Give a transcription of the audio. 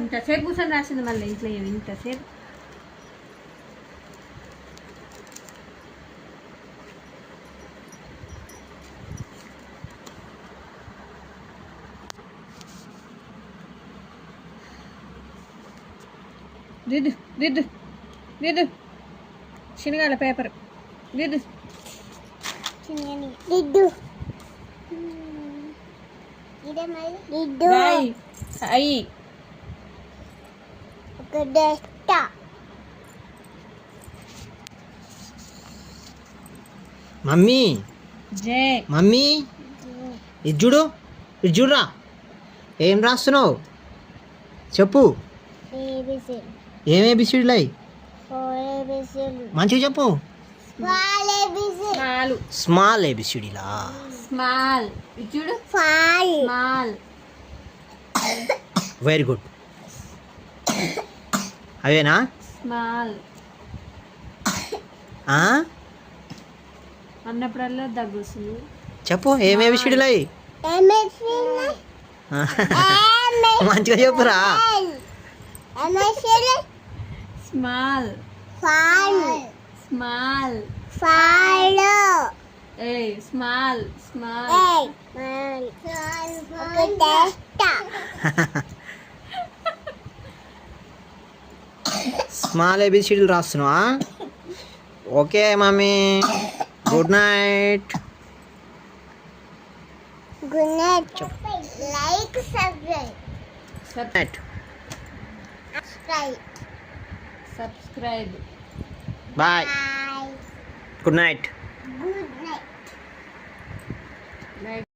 ఇంతసేపు కూర్చొని రాసింది మళ్ళీ ఇంట్లో ఇంతసేపు. దిద్దు దిద్దు దిద్దు శనగాల పేపర్ దిద్దు దిద్దు అయ్యి ఒక డెస్ట మమ్మీ జే మమ్మీ ఇది చూడు ఇది చూడరా ఏం రాస్తున్నావు చెప్పు. ఏమే బిసిడ్లు అయి మంచిగా చెప్పు. స్మాల్ ఏబిసిడీలా స్మాల్ చూడు స్మాల్ వెరీ గుడ్. అవేనా స్మాల్ అన్నప్పుడల్లా దగ్గు వస్తుంది. చెప్పు ఏమే బిసిడీలు అయి మంచిగా చెప్పురా. Small small A small small small ఏబిసిడీలు రాస్తున్నావా? Okay mummy good night. Good night. Like subscribe bye good night. Good night.